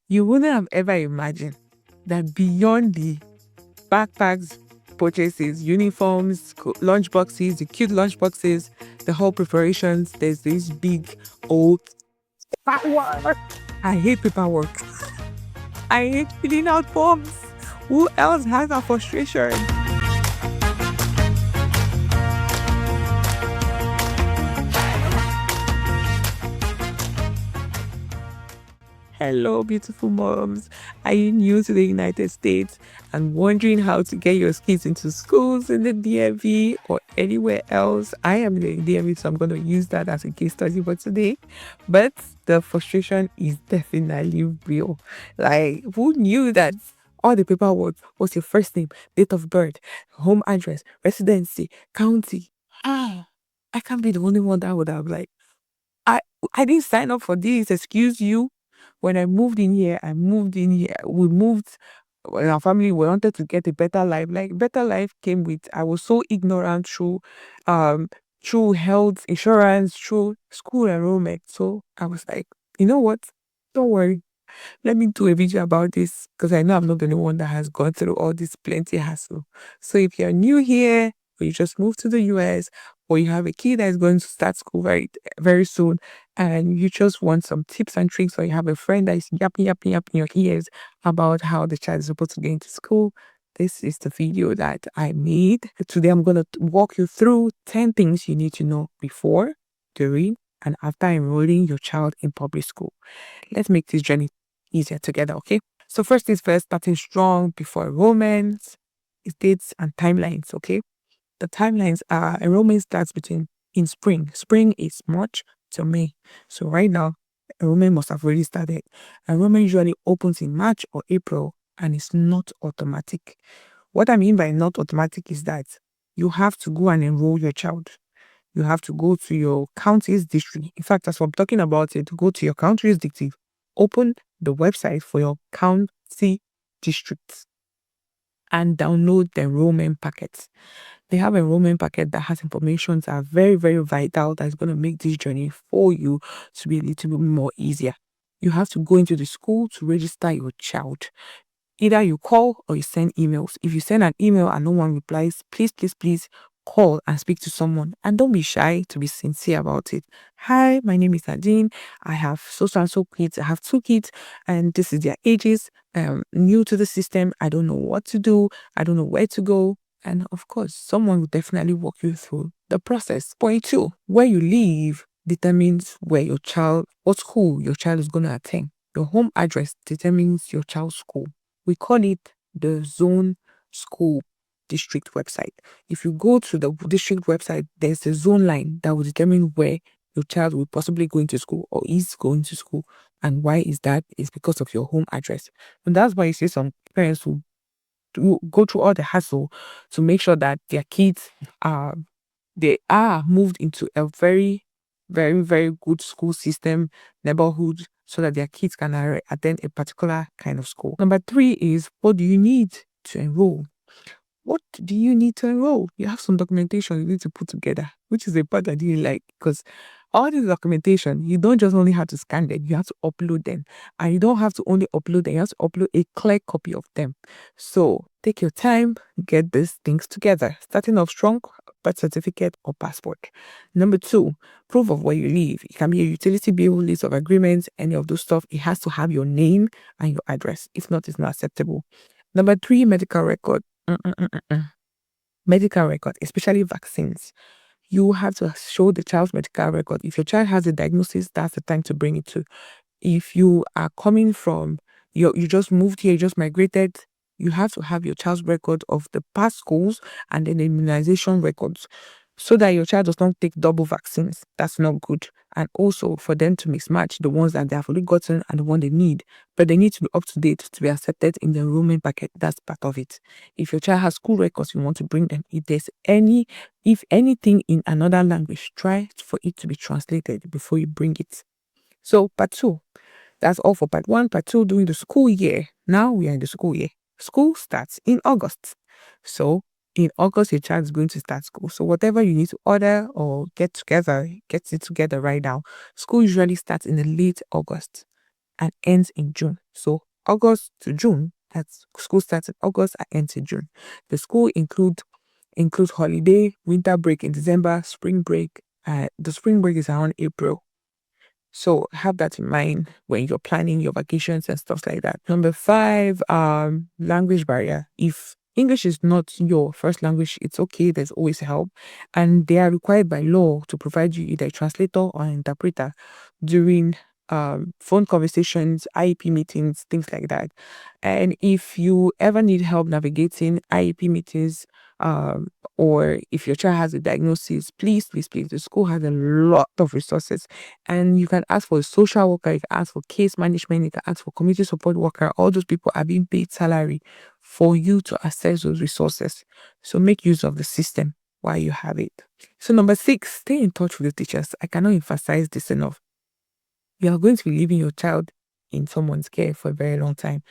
You wouldn't have ever imagined that beyond the backpacks, purchases, uniforms, lunch boxes, the cute lunch boxes, the whole preparations, there's this big old paperwork. I hate paperwork. I hate filling out forms. Who else has that frustration? Hello, beautiful moms. Are you new to the United States and wondering how to get your kids into schools in the DMV or anywhere else? I am in the DMV, so I'm going to use that as a case study for today. But the frustration is definitely real. Like, who knew that all the paperwork was your first name, date of birth, home address, residency, county? I can't be the only one that would have I I didn't sign up for this. Excuse you. When I moved in here, We moved. When our family we wanted to get a better life. Like better life came with. I was so ignorant um, through health insurance, through school enrollment. So I was like, you know what? Don't worry. Let me do a video about this because I know I'm not the only one that has gone through all this plenty hassle. So if you're new here or you just moved to the US or you have a kid that is going to start school very soon and you just want some tips and tricks or you have a friend that is yapping your ears about how the child is supposed to get into school, this is the video that I made. Today I'm going to walk you through 10 things you need to know before, during, and after enrolling your child in public school. Let's make this journey easier together, okay? So first things first, starting strong before enrollment, is dates and timelines, okay? The timelines are enrollment starts in spring. Spring is March to May. So right now, enrollment must have already started. Enrollment usually opens in March or April and it's not automatic. What I mean by not automatic is that you have to go and enroll your child. You have to go to your county's district. In fact, as I'm talking about it, go to your county's district. Open the website for your county district and download the enrollment packets. They have enrollment packet that has information that are very, very vital that's going to make this journey for you to be a little bit more easier. You have to go into the school to register your child. Either you call or you send emails. If you send an email and no one replies, please call and speak to someone. And don't be shy to be sincere about it. Hi, my name is Nadine. I have so and so kids. I have 2 kids and this is their ages. New to the system. I don't know what to do. I don't know where to go. And of course, someone will definitely walk you through the process. Point 2, where you live determines what school your child is going to attend. Your home address determines your child's school. We call it the zone school district website. If you go to the district website, there's a zone line that will determine where your child will possibly go into school or is going to school. And why is that? It's because of your home address. And that's why you see some parents who go through all the hassle to make sure that their kids are moved into a very, very, very good school system, neighborhood, so that their kids can attend a particular kind of school. Number 3 is, what do you need to enroll? What do you need to enroll? You have some documentation you need to put together, which is a part I didn't like because all this documentation, you don't just only have to scan them, you have to upload them. And you don't have to only upload them, you have to upload a clear copy of them. So take your time, get these things together. Starting off strong, birth certificate or passport. Number 2, proof of where you live. It can be a utility bill, list of agreements, any of those stuff. It has to have your name and your address. If not, it's not acceptable. Number 3, medical record. Medical record, especially vaccines. You have to show the child's medical record. If your child has a diagnosis, that's the time to bring it to. If you are coming from, you just moved here, you just migrated, you have to have your child's record of the past schools and then the immunization records so that your child does not take double vaccines. That's not good. And also for them to mismatch the ones that they have already gotten and the one they need. But they need to be up to date to be accepted in the enrollment packet. That's part of it. If your child has school records, you want to bring them. If anything in another language, try for it to be translated before you bring it. So part 2, that's all for part 1. Part 2, during the school year. Now we are in the school year. School starts in August. So in August, your child is going to start school. So whatever you need to order or get it together right now. School usually starts in the late August. and ends in June. So August to June, that's school starts in August and ends in June. The school includes holiday, winter break in December, spring break. The spring break is around April. So have that in mind when you're planning your vacations and stuff like that. Number five, language barrier. If English is not your first language, it's okay. There's always help. And they are required by law to provide you either a translator or an interpreter during phone conversations, IEP meetings, things like that. And if you ever need help navigating IEP meetings, or if your child has a diagnosis, please, please, please, the school has a lot of resources, and you can ask for a social worker, you can ask for case management, you can ask for community support worker. All those people are being paid salary for you to access those resources. So make use of the system while you have it. So number six, stay in touch with the teachers. I cannot emphasize this enough. You are going to be leaving your child in someone's care for a very long time.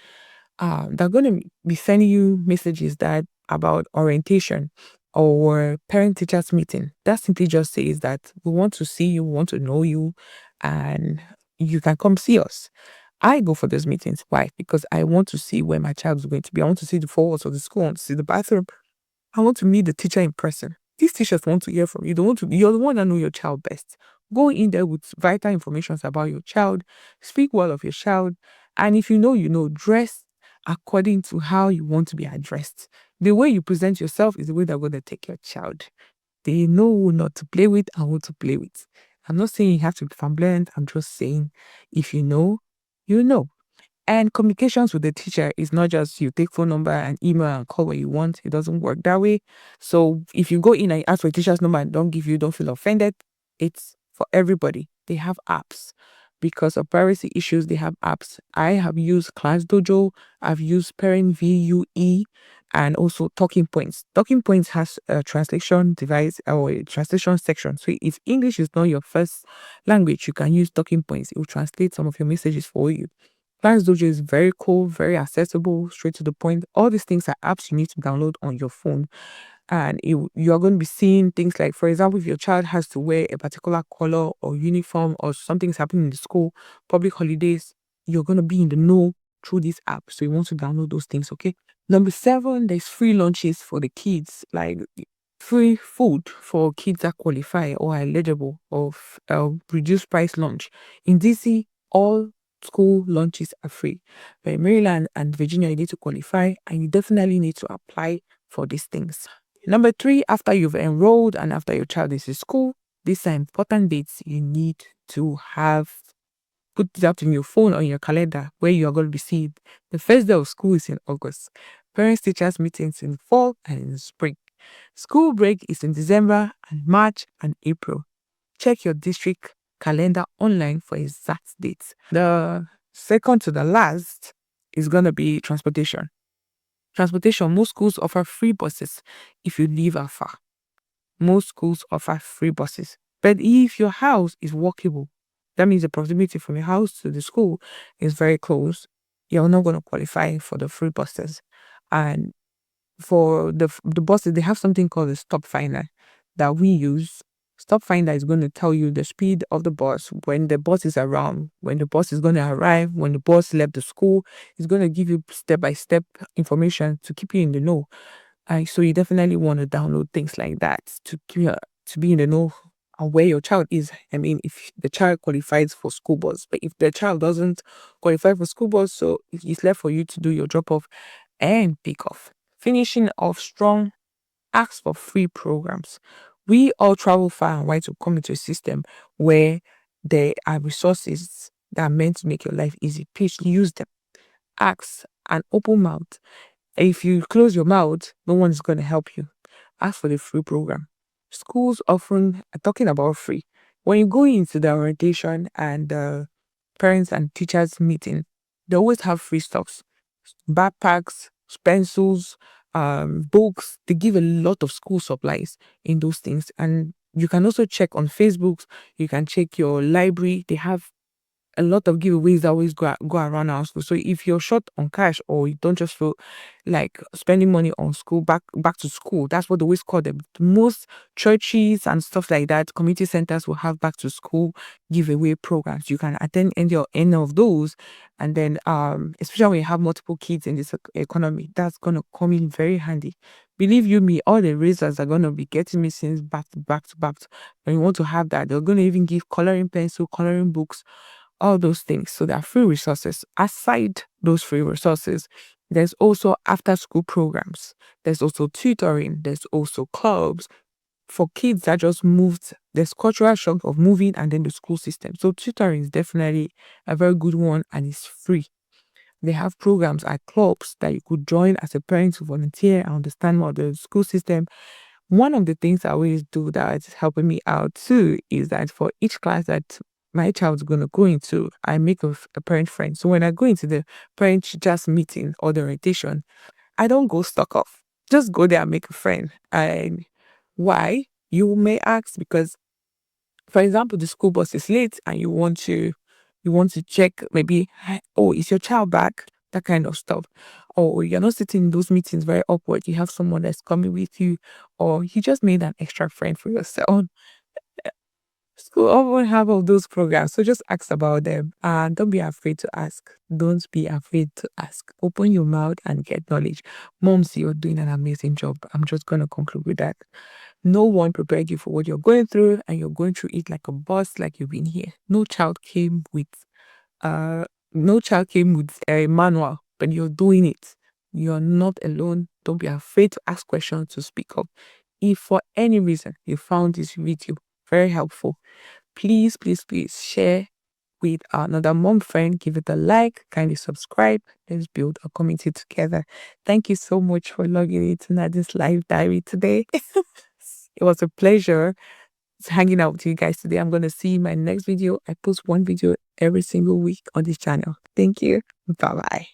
They're going to be sending you messages that about orientation or parent teachers meeting. That simply just says that we want to see you, we want to know you, and you can come see us. I go for those meetings. Why? Because I want to see where my child is going to be. I want to see the four walls of the school. I want to see the bathroom. I want to meet the teacher in person. These teachers want to hear from you. They want to, you're the one that know your child best. Go in there with vital information about your child. Speak well of your child. And if you know, dress according to how you want to be addressed. The way you present yourself is the way they're going to take your child. They know who not to play with and who to play with. I'm not saying you have to be flamboyant. I'm just saying if you know, you know. And communications with the teacher is not just you take phone number and email and call what you want. It doesn't work that way. So if you go in and ask for a teacher's number and don't feel offended. It's for everybody. They have apps. Because of privacy issues, they have apps. I have used Class Dojo, I've used Parent VUE, and also Talking Points. Talking Points has a translation device or a translation section. So if English is not your first language, you can use Talking Points. It will translate some of your messages for you. Plans Dojo is very cool, very accessible, straight to the point. All these things are apps you need to download on your phone. And you are going to be seeing things like, for example, if your child has to wear a particular color or uniform or something's happening in the school, public holidays, you're going to be in the know through this app. So you want to download those things, okay? Number seven, there's free lunches for the kids, like free food for kids that qualify or are eligible of reduced price lunch. In DC, all school lunches are free. But in Maryland and Virginia, you need to qualify and you definitely need to apply for these things. Number three, after you've enrolled and after your child is in school, these are important dates you need to have put it up in your phone or in your calendar where you are going to be seen. The first day of school is in August. Parents teachers meetings in fall and in spring. School break is in December and March and April. Check your district calendar online for exact dates. The second to the last is going to be transportation. Transportation, most schools offer free buses if you live afar. Most schools offer free buses. But if your house is walkable, that means the proximity from your house to the school is very close, you're not going to qualify for the free buses. And for the buses, they have something called a stop finder that we use. Stop finder is going to tell you the speed of the bus, when the bus is around, when the bus is going to arrive, when the bus left the school. It's going to give you step-by-step information to keep you in the know. So you definitely want to download things like that to be in the know of where your child is. I mean, if the child qualifies for school bus, but if the child doesn't qualify for school bus, so it's left for you to do your drop off and pick off. Finishing off strong, ask for free programs. We all travel far and wide to come into a system where there are resources that are meant to make your life easy. Please use them. Ask an open mouth. If you close your mouth, no one's going to help you. Ask for the free program. Schools often are talking about free. When you go into the orientation and the parents and teachers meeting, they always have free stuffs. Backpacks, pencils, books. They give a lot of school supplies in those things. And you can also check on Facebook. You can check your library. They have a lot of giveaways that always go around our school. So if you're short on cash or you don't just feel like spending money on school, back to school, that's what they always call them. Most churches and stuff like that, community centers will have back to school giveaway programs. You can attend any of those, and then especially when you have multiple kids in this economy, that's gonna come in very handy. Believe you me, all the razors are gonna be getting me since back to back to back. When you want to have that, they're gonna even give coloring pencil, coloring books, all those things. So there are free resources. Aside those free resources, there's also after school programs. There's also tutoring. There's also clubs for kids that just moved. There's cultural shock of moving and then the school system. So tutoring is definitely a very good one and it's free. They have programs at clubs that you could join as a parent to volunteer and understand more of the school system. One of the things I always do that's helping me out too is that for each class that my child's going to go into, I make a parent friend. So when I go into the parent just meeting or the orientation, I don't go stuck off. Just go there and make a friend. And why? You may ask because, for example, the school bus is late and you want to check maybe, oh, is your child back? That kind of stuff. Or you're not sitting in those meetings very awkward. You have someone that's coming with you, or you just made an extra friend for yourself. School often have all those programs, so just ask about them and don't be afraid to ask. Don't be afraid to ask. Open your mouth and get knowledge. Moms, you're doing an amazing job. I'm just gonna conclude with that. No one prepared you for what you're going through, and you're going through it like a boss, like you've been here. Uh no child came with a manual, but you're doing it. You're not alone. Don't be afraid to ask questions, to speak up. If for any reason you found this video very helpful, please, please, please share with another mom friend. Give it a like, kindly subscribe. Let's build a community together. Thank you so much for logging into Nadine's live diary today. It was a pleasure hanging out with you guys today. I'm going to see you in my next video. I post one video every single week on this channel. Thank you. Bye bye.